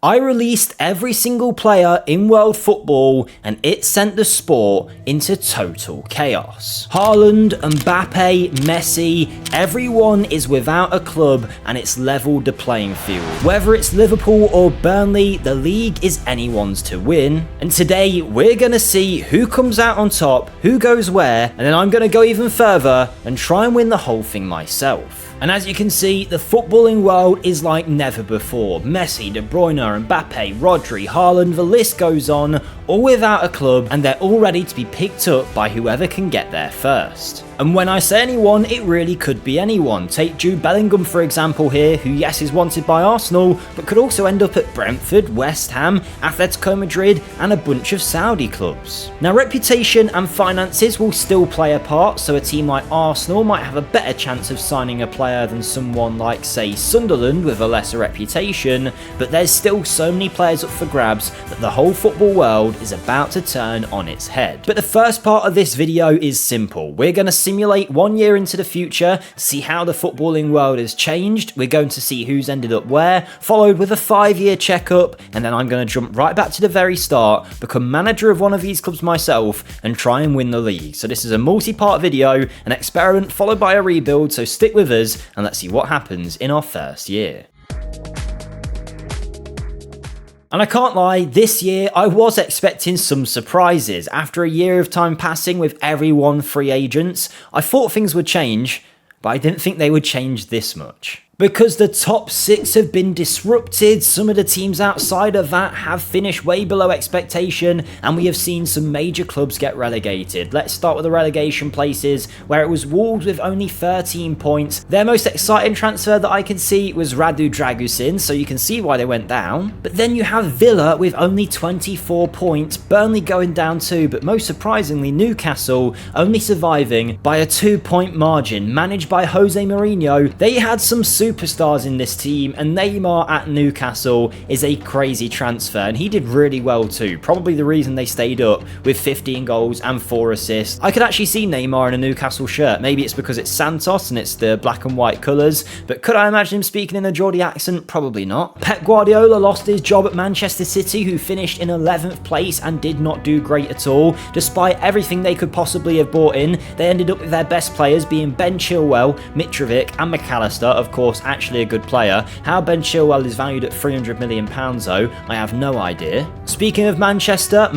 I released every single player in world football and it sent the sport into total chaos. Haaland, Mbappe, Messi, everyone is without a club and it's leveled the playing field. Whether it's Liverpool or Burnley, the league is anyone's to win. And today we're going to see who comes out on top, who goes where, and then I'm going to go even further and try and win the whole thing myself. And as you can see, the footballing world is like never before. Messi, De Bruyne, Mbappe, Rodri, Haaland, the list goes on, all without a club, and they're all ready to be picked up by whoever can get there first. And when I say anyone, it really could be anyone. Take Jude Bellingham for example here, who yes is wanted by Arsenal, but could also end up at Brentford, West Ham, Atletico Madrid, and a bunch of Saudi clubs. Now reputation and finances will still play a part, so a team like Arsenal might have a better chance of signing a player than someone like say Sunderland with a lesser reputation, but there's still so many players up for grabs that the whole football world is about to turn on its head. But the first part of this video is simple. We're going to simulate 1 year into the future, see how the footballing world has changed, we're going to see who's ended up where, followed with a 5-year checkup, and then I'm going to jump right back to the very start, become manager of one of these clubs myself, and try and win the league. So this is a multi-part video, an experiment followed by a rebuild, so stick with us and let's see what happens in our first year. And I can't lie, this year I was expecting some surprises. After a year of time passing with everyone free agents, I thought things would change, but I didn't think they would change this much. Because the top 6 have been disrupted, some of the teams outside of that have finished way below expectation, and we have seen some major clubs get relegated. Let's start with the relegation places, where it was Wolves with only 13 points. Their most exciting transfer that I can see was Radu Dragusin, so you can see why they went down. But then you have Villa with only 24 points, Burnley going down too, but most surprisingly Newcastle only surviving by a 2-point margin, managed by Jose Mourinho. They had some superstars in this team, and Neymar at Newcastle is a crazy transfer, and he did really well too. Probably the reason they stayed up with 15 goals and 4 assists. I could actually see Neymar in a Newcastle shirt. Maybe it's because it's Santos and it's the black and white colours, but could I imagine him speaking in a Geordie accent? Probably not. Pep Guardiola lost his job at Manchester City, who finished in 11th place and did not do great at all. Despite everything they could possibly have bought in, they ended up with their best players being Ben Chilwell, Mitrovic and McAllister, of course actually a good player. How Ben Chilwell is valued at £300 million though, I have no idea. Speaking of Manchester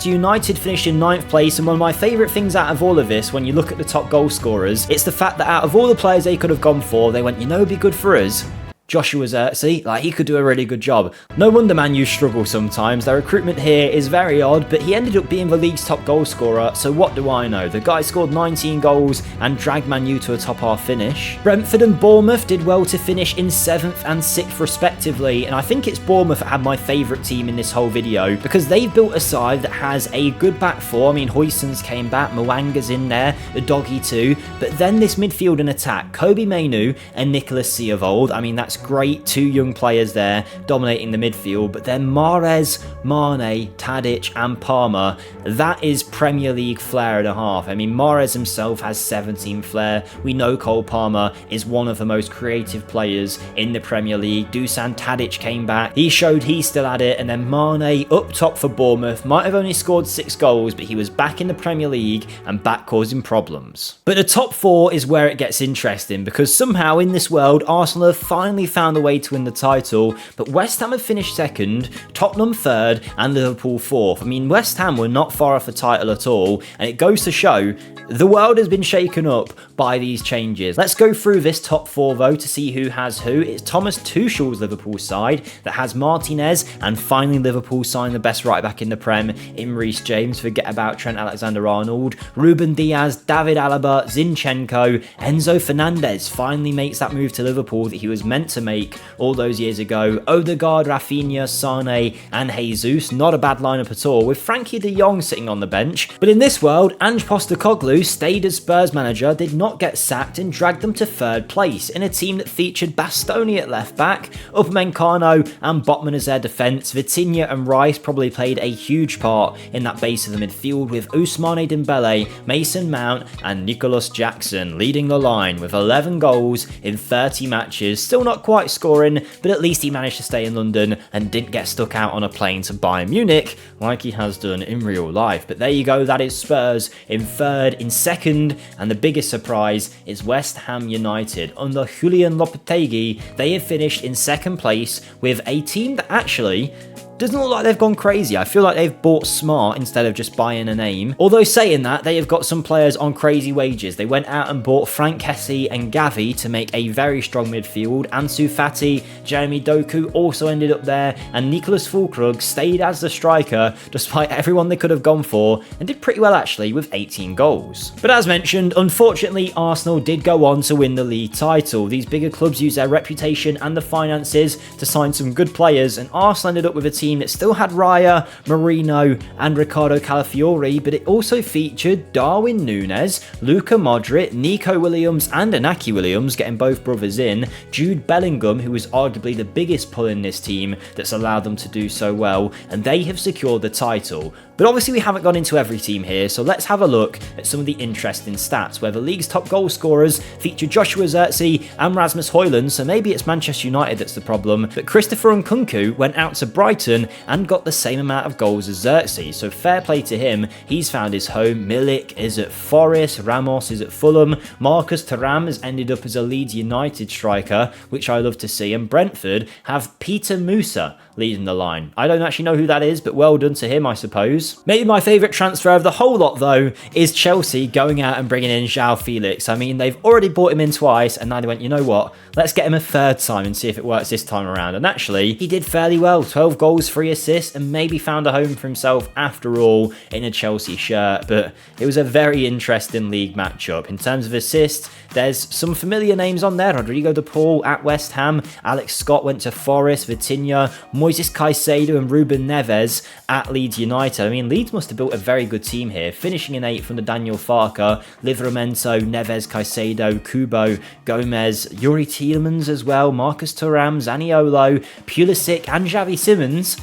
United finished in 9th place, and one of my favourite things out of all of this, when you look at the top goal scorers, it's the fact that out of all the players they could have gone for, they went, you know, it'd be good for us. Joshua Zirkzee, he could do a really good job. No wonder Man U struggle sometimes. Their recruitment here is very odd, but he ended up being the league's top goal scorer, so what do I know? The guy scored 19 goals and dragged Man U to a top half finish. Brentford and Bournemouth did well to finish in 7th and 6th respectively, and I think it's Bournemouth that had my favourite team in this whole video, because they've built a side that has a good back four. I mean, Huijsen's came back, Mwanga's in there, the doggy too, but then this midfield and attack, Kobe Mainoo and Nicholas Seovold, I mean, that's great, 2 young players there dominating the midfield, but then Mahrez, Mane, Tadic and Palmer, that is Premier League flair and a half. I mean, Mahrez himself has 17 flair. We know Cole Palmer is one of the most creative players in the Premier League. Dusan Tadic came back, he showed he still had it, and then Mane up top for Bournemouth might have only scored 6 goals, but he was back in the Premier League and back causing problems. But the top 4 is where it gets interesting, because somehow in this world Arsenal have finally found a way to win the title, but West Ham have finished 2nd, Tottenham 3rd and Liverpool 4th. I mean, West Ham were not far off the title at all, and it goes to show the world has been shaken up by these changes. Let's go through this top 4 though to see who has who. It's Thomas Tuchel's Liverpool side that has Martinez, and finally Liverpool signed the best right back in the Prem in Reece James. Forget about Trent Alexander-Arnold. Ruben Diaz, David Alaba, Zinchenko, Enzo Fernandez finally makes that move to Liverpool that he was meant to make all those years ago. Odegaard, Rafinha, Sane and Jesus, not a bad lineup at all, with Frankie de Jong sitting on the bench. But in this world, Ange Postecoglou stayed as Spurs manager, did not get sacked, and dragged them to 3rd place in a team that featured Bastoni at left back, Upamecano and Botman as their defence. Vitinha and Rice probably played a huge part in that base of the midfield, with Ousmane Dembele, Mason Mount and Nicholas Jackson leading the line with 11 goals in 30 matches. Still not quite scoring, but at least he managed to stay in London and didn't get stuck out on a plane to Bayern Munich like he has done in real life. But there you go, that is Spurs in third. In second, and the biggest surprise, is West Ham United. Under Julian Lopetegui, they have finished in second place with a team that actually doesn't look like they've gone crazy. I feel like they've bought smart instead of just buying a name. Although saying that, they have got some players on crazy wages. They went out and bought Frank Kessie and Gavi to make a very strong midfield. Ansu Fati, Jeremy Doku also ended up there, and Nicholas Füllkrug stayed as the striker despite everyone they could have gone for, and did pretty well actually with 18 goals. But as mentioned, unfortunately Arsenal did go on to win the league title. These bigger clubs use their reputation and the finances to sign some good players, and Arsenal ended up with a team that still had Raya, Marino and Ricardo Calafiori, but it also featured Darwin Núñez, Luka Modric, Nico Williams and Inaki Williams, getting both brothers in, Jude Bellingham, who was arguably the biggest pull in this team that's allowed them to do so well, and they have secured the title. But obviously we haven't gone into every team here, so let's have a look at some of the interesting stats, where the league's top goal scorers feature Joshua Zirkzee and Rasmus Højlund, so maybe it's Manchester United that's the problem, but Christopher Nkunku went out to Brighton and got the same amount of goals as Zirkzee, so fair play to him, he's found his home. Milik is at Forest, Ramos is at Fulham, Marcus Thuram has ended up as a Leeds United striker, which I love to see, and Brentford have Peter Musa leading the line. I don't actually know who that is, but well done to him, I suppose. Maybe my favourite transfer of the whole lot, though, is Chelsea going out and bringing in João Felix. I mean, they've already brought him in twice, and now they went, you know what, let's get him a third time and see if it works this time around. And actually, he did fairly well. 12 goals, 3 assists, and maybe found a home for himself after all in a Chelsea shirt. But it was a very interesting league matchup. In terms of assists, there's some familiar names on there. Rodrigo de Paul at West Ham, Alex Scott went to Forest, Vitinha, Moises Caicedo and Ruben Neves at Leeds United. I mean, Leeds must have built a very good team here, finishing in 8th under Daniel Farke, Livramento, Neves, Caicedo, Kubo, Gomez, Yuri Tielemans as well, Marcus Thuram, Zaniolo, Pulisic and Xavi Simons.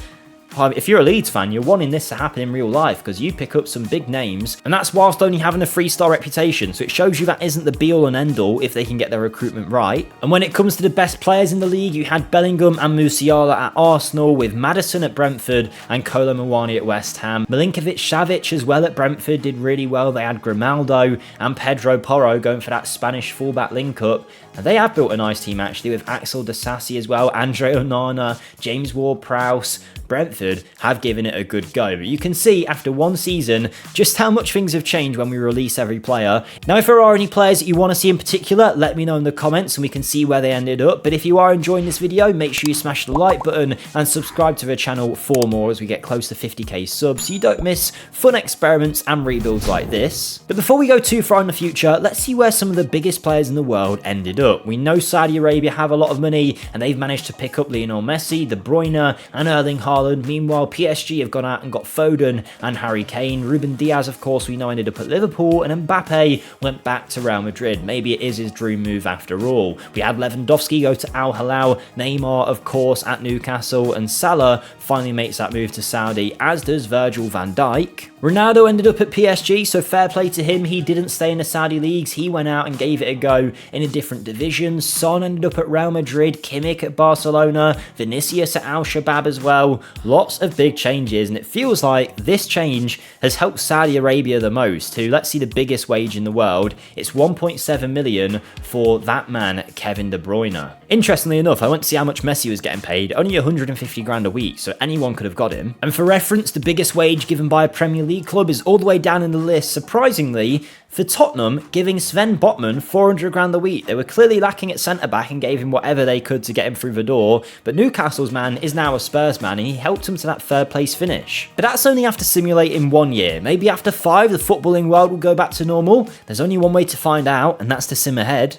If you're a Leeds fan, you're wanting this to happen in real life because you pick up some big names, and that's whilst only having a 3-star reputation, so it shows you that isn't the be-all and end-all if they can get their recruitment right. And when it comes to the best players in the league, you had Bellingham and Musiala at Arsenal, with Maddison at Brentford and Kolo Muani at West Ham. Milinkovic-Savic as well at Brentford did really well. They had Grimaldo and Pedro Porro going for that Spanish fullback link-up. And they have built a nice team actually, with Axel Disasi as well, Andre Onana, James Ward-Prowse. Brentford have given it a good go, but you can see after one season just how much things have changed when we release every player. Now, if there are any players that you want to see in particular, let me know in the comments and we can see where they ended up. But if you are enjoying this video, make sure you smash the like button and subscribe to the channel for more as we get close to 50k subs, so you don't miss fun experiments and rebuilds like this. But before we go too far in the future, let's see where some of the biggest players in the world ended up. We know Saudi Arabia have a lot of money and they've managed to pick up Lionel Messi, De Bruyne and Erling Haaland. Meanwhile, PSG have gone out and got Foden and Harry Kane. Ruben Diaz, of course, we know ended up at Liverpool, and Mbappe went back to Real Madrid. Maybe it is his dream move after all. We had Lewandowski go to Al Hilal, Neymar, of course, at Newcastle, and Salah finally makes that move to Saudi, as does Virgil van Dijk. Ronaldo ended up at PSG, so fair play to him. He didn't stay in the Saudi leagues. He went out and gave it a go in a different division. Son ended up at Real Madrid, Kimmich at Barcelona, Vinicius at Al Shabab as well. Lots of big changes, and it feels like this change has helped Saudi Arabia the most, who, let's see the biggest wage in the world. It's 1.7 million for that man, Kevin De Bruyne. Interestingly enough, I went to see how much Messi was getting paid, only 150 grand a week, so anyone could have got him. And for reference, the biggest wage given by a Premier League club is all the way down in the list, surprisingly, for Tottenham, giving Sven Botman 400 grand a week. They were clearly lacking at centre-back and gave him whatever they could to get him through the door, but Newcastle's man is now a Spurs man and he helped him to that third place finish. But that's only after simulating 1 year. Maybe after 5, the footballing world will go back to normal. There's only one way to find out, and that's to sim ahead.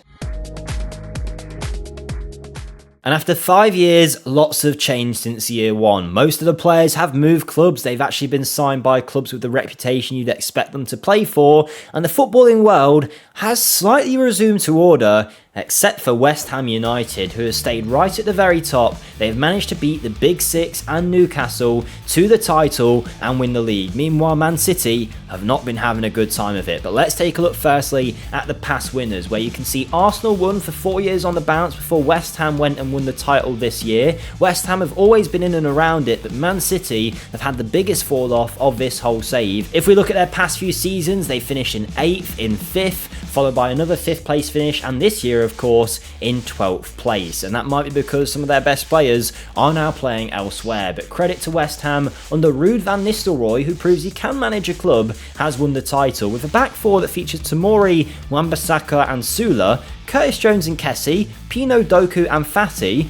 And after 5 years, lots have changed since year 1. Most of the players have moved clubs. They've actually been signed by clubs with the reputation you'd expect them to play for. And the footballing world has slightly resumed to order. Except for West Ham United, who have stayed right at the very top. They've managed to beat the Big Six and Newcastle to the title and win the league. Meanwhile, Man City have not been having a good time of it. But let's take a look firstly at the past winners, where you can see Arsenal won for 4 years on the bounce before West Ham went and won the title this year. West Ham have always been in and around it, but Man City have had the biggest fall off of this whole save. If we look at their past few seasons, they finished in 8th, in 5th, followed by another 5th place finish, and this year, of course, in 12th place. And that might be because some of their best players are now playing elsewhere. But credit to West Ham under Ruud van Nistelrooy, who proves he can manage a club, has won the title with a back four that features Tomori, Wan-Bissaka and Sula, Curtis Jones and Kessie, Pino, Doku and Fati.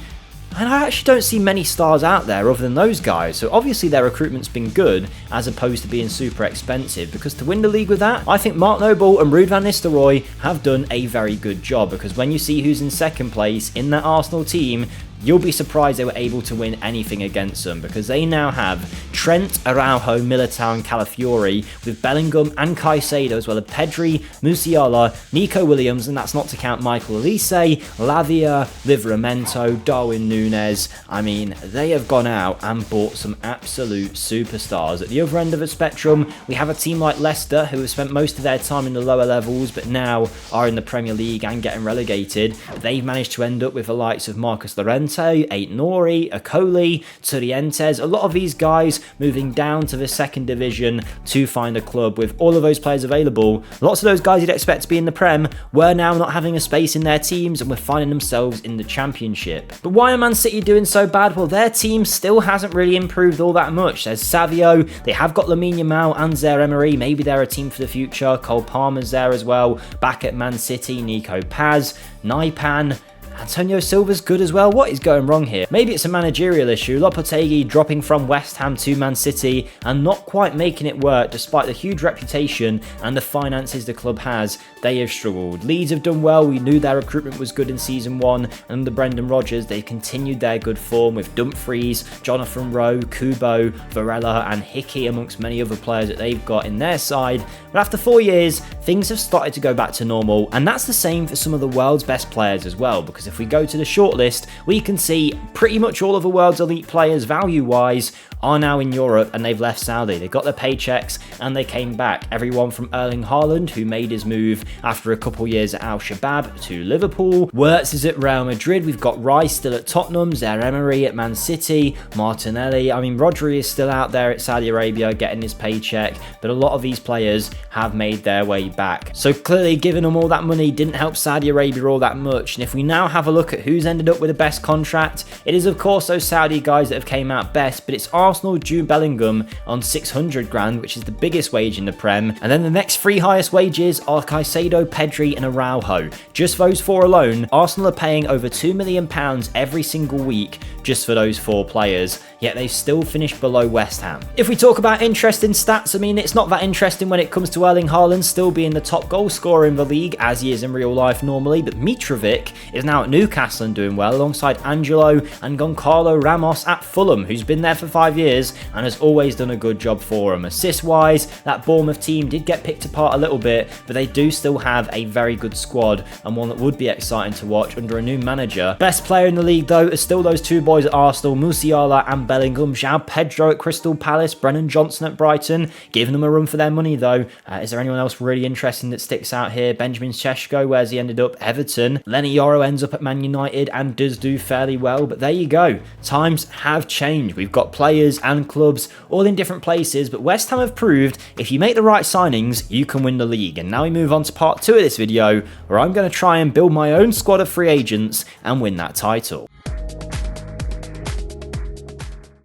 And I actually don't see many stars out there other than those guys, so obviously their recruitment's been good as opposed to being super expensive, because to win the league with that, I think Mark Noble and Ruud van Nistelrooy have done a very good job, because when you see who's in second place in that Arsenal team, you'll be surprised they were able to win anything against them, because they now have Trent, Araujo, Militao and Calafiori, with Bellingham and Caicedo, as well as Pedri, Musiala, Nico Williams, and that's not to count Michael Olise, Lavia, Livramento, Darwin Núñez. I mean, they have gone out and bought some absolute superstars. At the other end of the spectrum, we have a team like Leicester, who have spent most of their time in the lower levels, but now are in the Premier League and getting relegated. They've managed to end up with the likes of Marcus Llorente, Aït-Nouri, Akoli, Turientes, a lot of these guys moving down to the second division to find a club. With all of those players available, lots of those guys you'd expect to be in the Prem were now not having a space in their teams and were finding themselves in the Championship. But why are Man City doing so bad? Well, their team still hasn't really improved all that much. There's Savio, they have got Lamine Yamal and Zaire-Emery, maybe they're a team for the future. Cole Palmer's there as well, back at Man City, Nico Paz, Naipan, Antonio Silva's good as well. What is going wrong here? Maybe it's a managerial issue. Lopetegui dropping from West Ham to Man City and not quite making it work despite the huge reputation and the finances the club has. They have struggled. Leeds have done well. We knew their recruitment was good in season 1, and under Brendan Rodgers they've continued their good form with Dumfries, Jonathan Rowe, Kubo, Varela and Hickey amongst many other players that they've got in their side. But after 4 years, things have started to go back to normal, and that's the same for some of the world's best players as well, because if we go to the shortlist, we can see pretty much all of the world's elite players value-wise are now in Europe, and they've left Saudi. They got their paychecks and they came back. Everyone from Erling Haaland, who made his move after a couple years at Al Shabab, to Liverpool. Wirtz is at Real Madrid. We've got Rice still at Tottenham, Zaire-Emery at Man City, Martinelli. I mean, Rodri is still out there at Saudi Arabia getting his paycheck, but a lot of these players have made their way back. So clearly giving them all that money didn't help Saudi Arabia all that much. And if we now have a look at who's ended up with the best contract, it is of course those Saudi guys that have came out best, but it's Arsenal, Jude Bellingham on 600 grand, which is the biggest wage in the Prem. And then the next 3 highest wages are Caicedo, Pedri and Araujo. Just those 4 alone, Arsenal are paying over £2 million every single week just for those 4 players, yet they still finished below West Ham. If we talk about interesting stats, I mean, it's not that interesting when it comes to Erling Haaland still being the top goal scorer in the league, as he is in real life normally, but Mitrovic is now at Newcastle and doing well, alongside Angelo and Goncalo Ramos at Fulham, who's been there for 5 years and has always done a good job for him. Assist-wise, that Bournemouth team did get picked apart a little bit, but they do still have a very good squad, and one that would be exciting to watch under a new manager. Best player in the league, though, is still those 2 boys at Arsenal, Musiala and Bellingham. João Pedro at Crystal Palace, Brennan Johnson at Brighton, giving them a run for their money, though. Is there anyone else really interesting that sticks out here? Benjamin Šeško, where's he ended up? Everton. Lenny Yoro ends up at Man United and does do fairly well, but there you go. Times have changed. We've got players and clubs all in different places, but West Ham have proved if you make the right signings, you can win the league. And now we move on to part 2 of this video, where I'm going to try and build my own squad of free agents and win that title.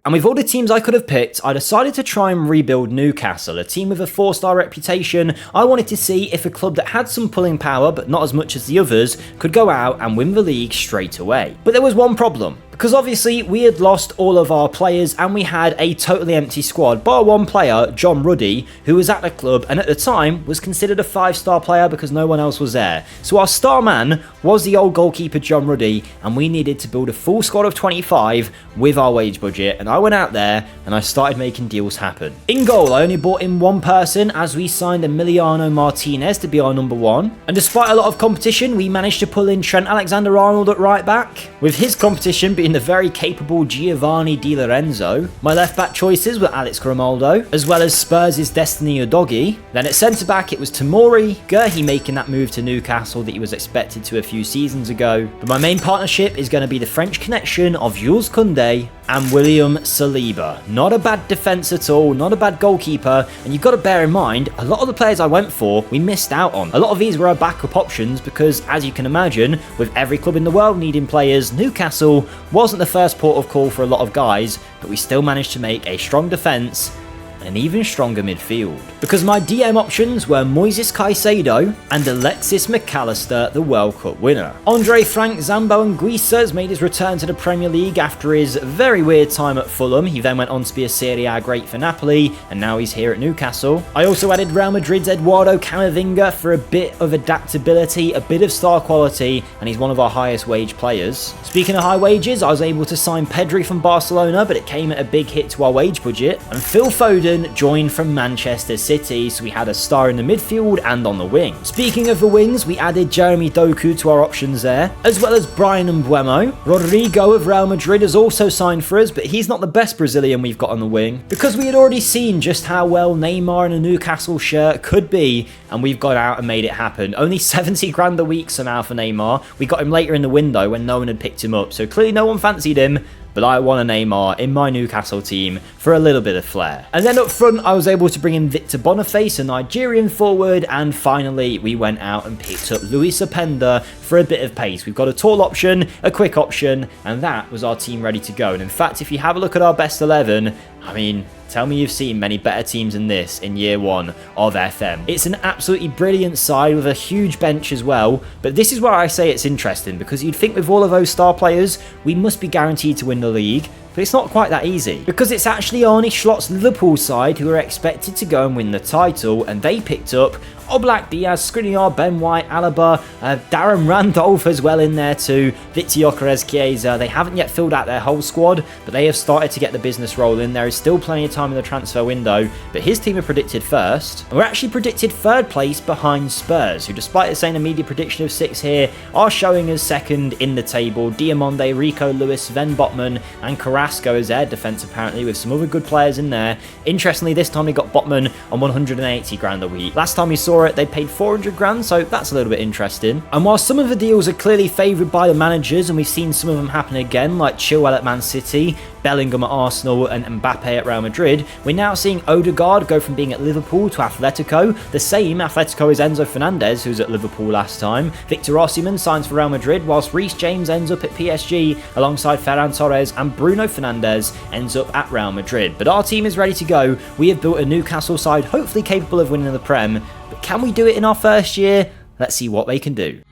And with all the teams I could have picked, I decided to try and rebuild Newcastle, a team with a 4-star reputation. I wanted to see if a club that had some pulling power, but not as much as the others, could go out and win the league straight away. But there was one problem, Because obviously we had lost all of our players and we had a totally empty squad, bar one player, John Ruddy, who was at the club and at the time was considered a 5-star player because no one else was there. So our star man was the old goalkeeper John Ruddy, and we needed to build a full squad of 25 with our wage budget, and I went out there and I started making deals happen. In goal, I only brought in one person as we signed Emiliano Martinez to be our number 1, and despite a lot of competition, we managed to pull in Trent Alexander-Arnold at right back, with his competition being the very capable Giovanni Di Lorenzo. My left back choices were Alex Grimaldo, as well as Spurs' Destiny Udogie. Then at centre back it was Tamori, Gurhi making that move to Newcastle that he was expected to a few seasons ago. But my main partnership is going to be the French connection of Jules Koundé and William Saliba. Not a bad defence at all, not a bad goalkeeper, and you've got to bear in mind, a lot of the players I went for, we missed out on. A lot of these were our backup options because, as you can imagine, with every club in the world needing players, Newcastle wasn't the first port of call for a lot of guys, but we still managed to make a strong defence and an even stronger midfield. Because my DM options were Moises Caicedo and Alexis McAllister, the World Cup winner. Andre Frank Zambo Anguissa made his return to the Premier League after his very weird time at Fulham. He then went on to be a Serie A great for Napoli, and now he's here at Newcastle. I also added Real Madrid's Eduardo Camavinga for a bit of adaptability, a bit of star quality, and he's one of our highest wage players. Speaking of high wages, I was able to sign Pedri from Barcelona, but it came at a big hit to our wage budget, and Phil Foden joined from Manchester City, so we had a star in the midfield and on the wing. Speaking of the wings, we added Jeremy Doku to our options there, as well as Brian Mbeumo. Rodrigo of Real Madrid has also signed for us, but he's not the best Brazilian we've got on the wing, because we had already seen just how well Neymar in a Newcastle shirt could be, and we've gone out and made it happen. Only 70 grand a week somehow for Neymar. We got him later in the window when no one had picked him up, so clearly no one fancied him, but I want a Neymar in my Newcastle team for a little bit of flair. And then up front, I was able to bring in Victor Boniface, a Nigerian forward, and finally we went out and picked up Luis Openda for a bit of pace. We've got a tall option, a quick option, and that was our team ready to go. And in fact, if you have a look at our best 11, I mean, tell me you've seen many better teams than this in year 1 of FM. It's an absolutely brilliant side with a huge bench as well, but this is where I say it's interesting, because you'd think with all of those star players, we must be guaranteed to win the league. But it's not quite that easy, because it's actually Arne Slot's Liverpool side who are expected to go and win the title, and they picked up Oblak, Diaz, Skriniar, Ben White, Alaba, Darren Randolph as well in there too, Victor Gyökeres, Chiesa. They haven't yet filled out their whole squad, but they have started to get the business rolling. There is still plenty of time in the transfer window, but his team are predicted first, and we're actually predicted 3rd place behind Spurs, who despite saying a media prediction of 6 here, are showing us 2nd in the table. Diamonde, Rico Lewis, Sven Botman, and Carrasco as their defence apparently, with some other good players in there. Interestingly, this time we got Botman on 180 grand a week. Last time we saw it, they paid 400 grand, so that's a little bit interesting. And while some of the deals are clearly favoured by the managers, and we've seen some of them happen again, like Chilwell at Man City, Bellingham at Arsenal, and Mbappe at Real Madrid, we're now seeing Odegaard go from being at Liverpool to Atletico. The same Atletico is Enzo Fernandez, who's at Liverpool last time. Victor Osimhen signs for Real Madrid, whilst Reece James ends up at PSG alongside Ferran Torres, and Bruno Fernandes ends up at Real Madrid. But our team is ready to go. We have built a Newcastle side hopefully capable of winning the Prem, but can we do it in our first year? Let's see what they can do.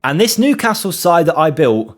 And this Newcastle side that I built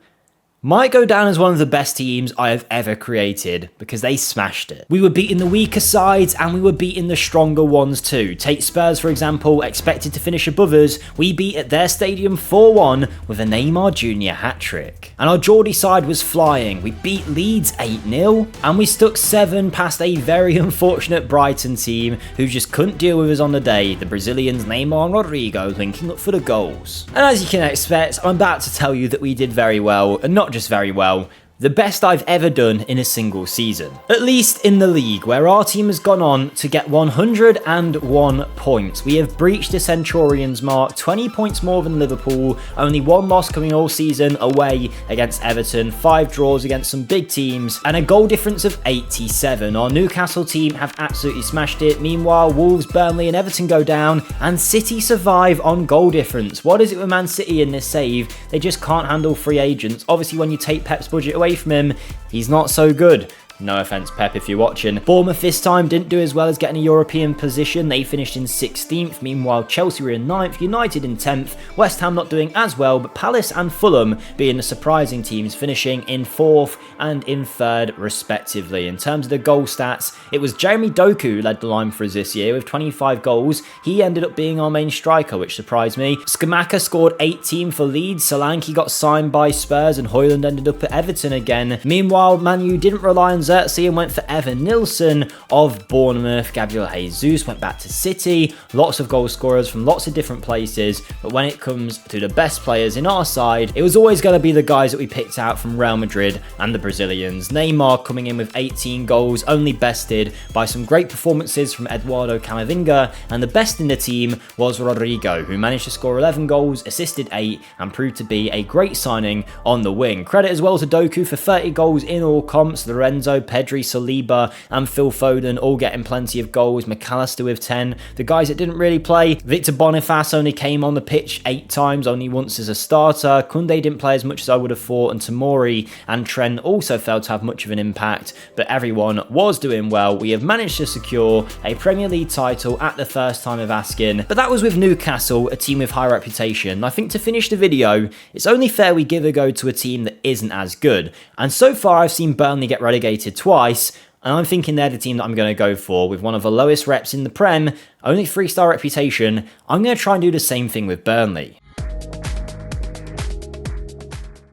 might go down as one of the best teams I have ever created, because they smashed it. We were beating the weaker sides and we were beating the stronger ones too. Take Spurs for example, expected to finish above us. We beat at their stadium 4-1 with a Neymar Jr. hat-trick. And our Geordie side was flying. We beat Leeds 8-0 and we stuck 7 past a very unfortunate Brighton team who just couldn't deal with us on the day. The Brazilians Neymar and Rodrigo linking up for the goals. And as you can expect, I'm about to tell you that we did very well, and not just very well, the best I've ever done in a single season. At least in the league, where our team has gone on to get 101 points. We have breached the Centurions mark, 20 points more than Liverpool, only 1 loss coming all season away against Everton, 5 draws against some big teams, and a goal difference of 87. Our Newcastle team have absolutely smashed it. Meanwhile, Wolves, Burnley and Everton go down, and City survive on goal difference. What is it with Man City in this save? They just can't handle free agents. Obviously, when you take Pep's budget away from him, he's not so good. No offense, Pep, if you're watching. Bournemouth this time didn't do as well as getting a European position. They finished in 16th. Meanwhile, Chelsea were in 9th, United in 10th, West Ham not doing as well, but Palace and Fulham being the surprising teams, finishing in 4th and in 3rd respectively. In terms of the goal stats, it was Jeremy Doku who led the line for us this year with 25 goals. He ended up being our main striker, which surprised me. Skamaka scored 18 for Leeds. Solanke got signed by Spurs, and Højlund ended up at Everton again. Meanwhile, Man U didn't rely on Xerxes and went for Evan Nilsson of Bournemouth. Gabriel Jesus went back to City. Lots of goal scorers from lots of different places, but when it comes to the best players in our side, it was always going to be the guys that we picked out from Real Madrid and the Brazilians. Neymar coming in with 18 goals, only bested by some great performances from Eduardo Camavinga, and the best in the team was Rodrigo, who managed to score 11 goals, assisted 8, and proved to be a great signing on the wing. Credit as well to Doku for 30 goals in all comps. Lorenzo, Pedri, Saliba, and Phil Foden all getting plenty of goals. McAllister with 10. The guys that didn't really play, Victor Boniface only came on the pitch 8 times, only once as a starter. Koundé didn't play as much as I would have thought, and Tomori and Trent also failed to have much of an impact, but everyone was doing well. We have managed to secure a Premier League title at the first time of asking, but that was with Newcastle, a team with high reputation. I think to finish the video, it's only fair we give a go to a team that isn't as good, and so far I've seen Burnley get relegated twice, and I'm thinking they're the team that I'm going to go for. With one of the lowest reps in the Prem, only 3-star reputation, I'm going to try and do the same thing with Burnley.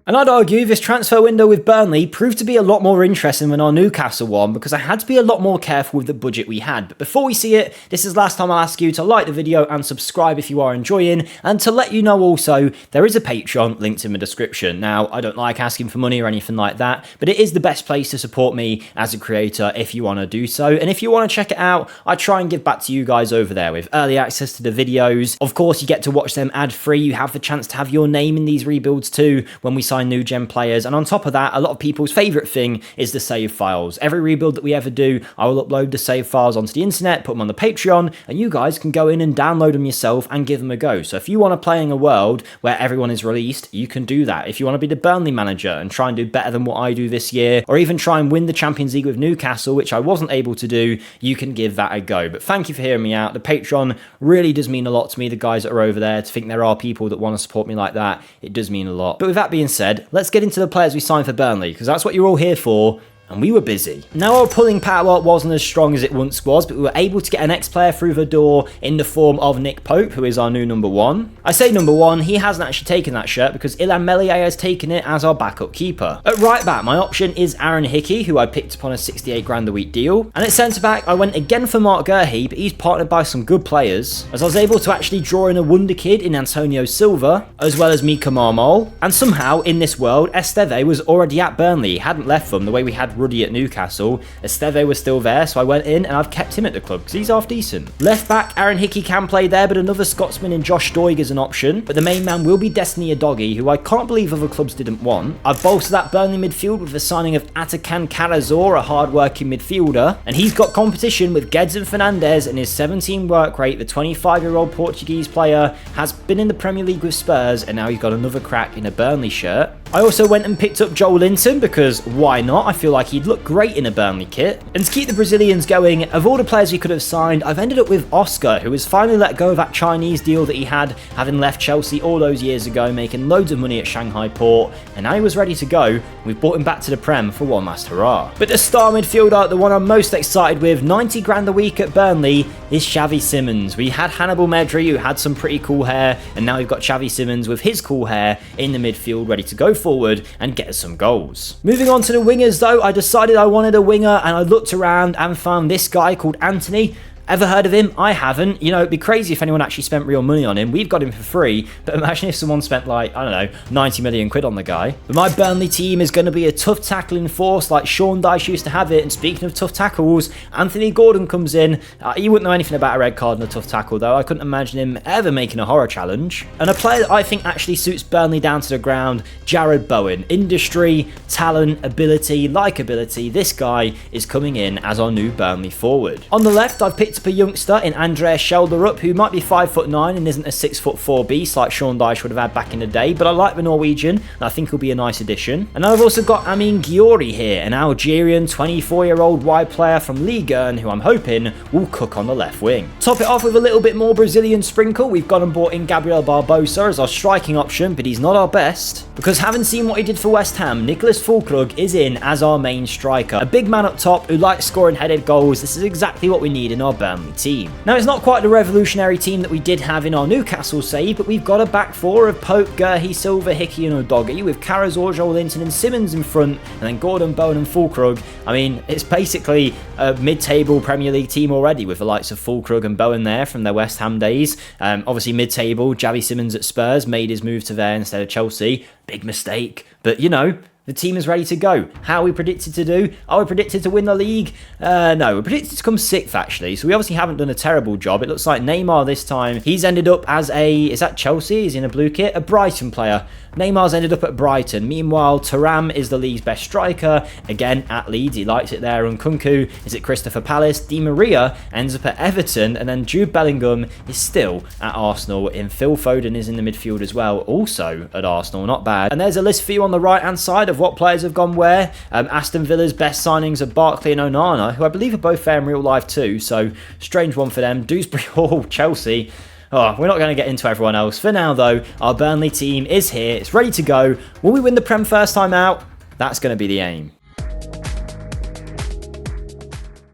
And I'd argue this transfer window with Burnley proved to be a lot more interesting than our Newcastle one, because I had to be a lot more careful with the budget we had. But before we see it, this is the last time I'll ask you to like the video and subscribe if you are enjoying, and to let you know also, there is a Patreon linked in the description. Now, I don't like asking for money or anything like that, but it is the best place to support me as a creator if you want to do so. And if you want to check it out, I try and give back to you guys over there with early access to the videos. Of course, you get to watch them ad-free. You have the chance to have your name in these rebuilds too when we sign new gen players, and on top of that, a lot of people's favorite thing is the save files. Every rebuild that we ever do, I will upload the save files onto the internet, put them on the Patreon, and you guys can go in and download them yourself and give them a go. So if you want to play in a world where everyone is released, you can do that. If you want to be the Burnley manager and try and do better than what I do this year, or even try and win the Champions League with Newcastle, which I wasn't able to do, you can give that a go. But thank you for hearing me out. The Patreon really does mean a lot to me, the guys that are over there. To think there are people that want to support me like that, it does mean a lot. But with that being said, let's get into the players we signed for Burnley, because that's what you're all here for. And we were busy. Now, our pulling power wasn't as strong as it once was, but we were able to get an ex-player through the door in the form of Nick Pope, who is our new number 1. I say number 1, he hasn't actually taken that shirt because Ilhan Meslier has taken it as our backup keeper. At right back, my option is Aaron Hickey, who I picked up on a 68 grand a week deal. And at centre back, I went again for Mark Gurhey, but he's partnered by some good players, as I was able to actually draw in a wonder kid in Antonio Silva, as well as Mika Marmol. And somehow, in this world, Esteve was already at Burnley. He hadn't left them the way we had Ruddy at Newcastle. Esteve was still there, so I went in and I've kept him at the club because he's half decent. Left back, Aaron Hickey can play there, but another Scotsman in Josh Doig is an option. But the main man will be Destiny Adogi, who I can't believe other clubs didn't want. I've bolstered that Burnley midfield with the signing of Atakan Karazor, a hard-working midfielder, and he's got competition with Gedson Fernandes and his 17 work rate. The 25-year-old Portuguese player has been in the Premier League with Spurs, and now he's got another crack in a Burnley shirt. I also went and picked up Joel Linton because why not? I feel like he'd look great in a Burnley kit. And to keep the Brazilians going, of all the players we could have signed, I've ended up with Oscar, who has finally let go of that Chinese deal that he had, having left Chelsea all those years ago, making loads of money at Shanghai Port, and now he was ready to go. We've brought him back to the Prem for one last hurrah. But the star midfielder, the one I'm most excited with, 90 grand a week at Burnley, is Xavi Simons. We had Hannibal Medri, who had some pretty cool hair, and now we've got Xavi Simons with his cool hair in the midfield, ready to go forward and get us some goals. Moving on to the wingers though, I decided I wanted a winger, and I looked around and found this guy called Anthony. Ever heard of him? I haven't. You know, it'd be crazy if anyone actually spent real money on him. We've got him for free, but imagine if someone spent like, I don't know, 90 million quid on the guy. But my Burnley team is going to be a tough tackling force like Sean Dyche used to have it. And speaking of tough tackles, Anthony Gordon comes in. He wouldn't know anything about a red card and a tough tackle though. I couldn't imagine him ever making a horror challenge. And a player that I think actually suits Burnley down to the ground, Jared Bowen. Industry, talent, ability, likability. This guy is coming in as our new Burnley forward. On the left, I've picked picked up a youngster in Andreas Schelderup, who might be 5'9" and isn't a 6'4" beast like Sean Dyche would have had back in the day, but I like the Norwegian, and I think he'll be a nice addition. And I've also got Amin Ghiori here, an Algerian 24-year-old wide player from Ligue 1 who I'm hoping will cook on the left wing. Top it off with a little bit more Brazilian sprinkle, we've gone and bought in Gabriel Barbosa as our striking option, but he's not our best, because having seen what he did for West Ham, Nicholas Füllkrug is in as our main striker. A big man up top who likes scoring headed goals. This is exactly what we need in our Burnley team. Now, it's not quite the revolutionary team that we did have in our Newcastle save, but we've got a back four of Pope, Gurhey, Silva, Hickey and Udogie, with Carrasor, Joelinton and Simmons in front, and then Gordon, Bowen and Füllkrug. I mean, it's basically a mid-table Premier League team already, with the likes of Füllkrug and Bowen there from their West Ham days. Obviously mid-table, Xavi Simmons at Spurs made his move to there instead of Chelsea. Big mistake, but you know, the team is ready to go. How are we predicted to do? Are we predicted to win the league? No, we're predicted to come 6th actually. So we obviously haven't done a terrible job. It looks like Neymar this time, he's ended up as is that Chelsea? He's in a blue kit? A Brighton player. Neymar's ended up at Brighton. Meanwhile, Thuram is the league's best striker. Again, at Leeds, he likes it there. And Nkunku is at Crystal Palace. Di Maria ends up at Everton. And then Jude Bellingham is still at Arsenal. And Phil Foden is in the midfield as well, also at Arsenal. Not bad. And there's a list for you on the right-hand side of what players have gone where. Aston Villa's best signings are Barkley and Onana, who I believe are both fair in real life too. So, strange one for them. Dewsbury Hall, Chelsea. Oh, we're not going to get into everyone else. For now, though, our Burnley team is here. It's ready to go. Will we win the Prem first time out? That's going to be the aim.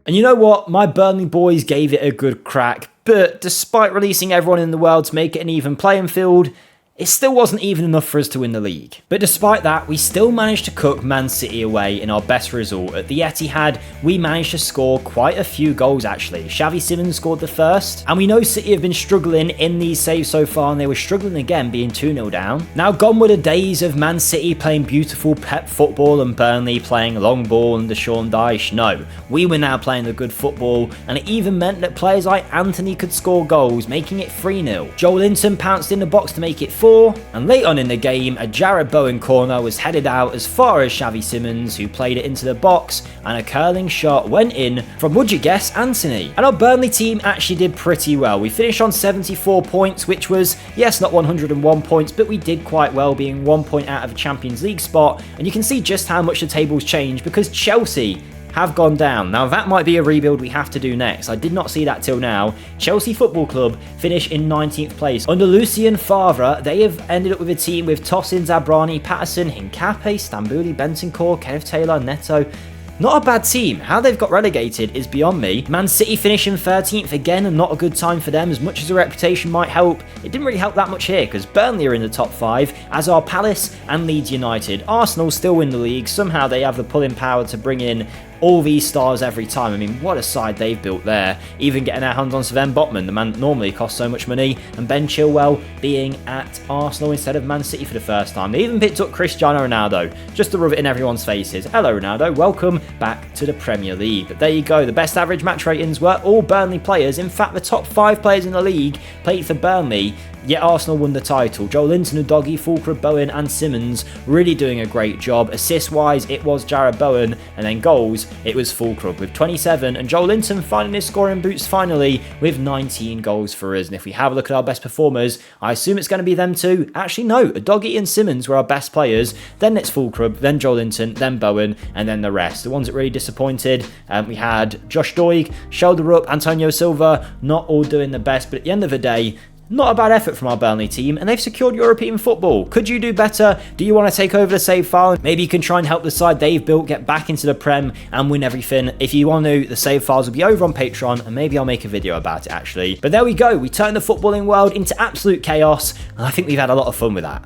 And you know what? My Burnley boys gave it a good crack. But despite releasing everyone in the world to make it an even playing field, it still wasn't even enough for us to win the league. But despite that, we still managed to cook Man City away in our best result. At the Etihad, we managed to score quite a few goals actually. Xavi Simmons scored the first, and we know City have been struggling in these saves so far, and they were struggling again being 2-0 down. Now gone were the days of Man City playing beautiful pep football and Burnley playing long ball under Sean Dyche. No, we were now playing the good football, and it even meant that players like Anthony could score goals, making it 3-0. Joelinton pounced in the box to make it 4, and late on in the game, a Jared Bowen corner was headed out as far as Xavi Simmons, who played it into the box, and a curling shot went in from, would you guess, Anthony. And our Burnley team actually did pretty well. We finished on 74 points, which was, yes, not 101 points, but we did quite well, being 1 point out of a Champions League spot. And you can see just how much the table's changed, because Chelsea have gone down. Now that might be a rebuild we have to do next. I did not see that till now. Chelsea Football Club finish in 19th place. Under Lucien Favre, they have ended up with a team with Tosin, Zabrani, Patterson, Hincapié, Stambouli, Bentancur, Kenneth Taylor, Neto. Not a bad team. How they've got relegated is beyond me. Man City finishing 13th again, and not a good time for them. As much as a reputation might help, it didn't really help that much here, because Burnley are in the top 5, as are Palace and Leeds United. Arsenal still win the league. Somehow they have the pulling power to bring in all these stars every time. I mean, what a side they've built there. Even getting their hands on Sven Botman, the man that normally costs so much money, and Ben Chilwell being at Arsenal instead of Man City for the first time. They even picked up Cristiano Ronaldo, just to rub it in everyone's faces. Hello Ronaldo, welcome back to the Premier League. But there you go, the best average match ratings were all Burnley players. In fact, the top 5 players in the league played for Burnley, yet Arsenal won the title. Joelinton, Udogie, Füllkrug, Bowen and Simmons really doing a great job. Assist-wise, it was Jared Bowen, and then goals, it was Füllkrug with 27, and Joelinton finding his scoring boots finally with 19 goals for us. And if we have a look at our best performers, I assume it's going to be them too. Actually, no, Udogie and Simmons were our best players, then it's Füllkrug, then Joelinton, then Bowen, and then the rest. The ones that really disappointed, we had Josh Doig, Schelderup, Antonio Silva, not all doing the best, but at the end of the day, not a bad effort from our Burnley team, and they've secured European football. Could you do better? Do you want to take over the save file? Maybe you can try and help the side they've built get back into the Prem and win everything. If you want to, the save files will be over on Patreon, and maybe I'll make a video about it actually. But there we go, we turned the footballing world into absolute chaos, and I think we've had a lot of fun with that.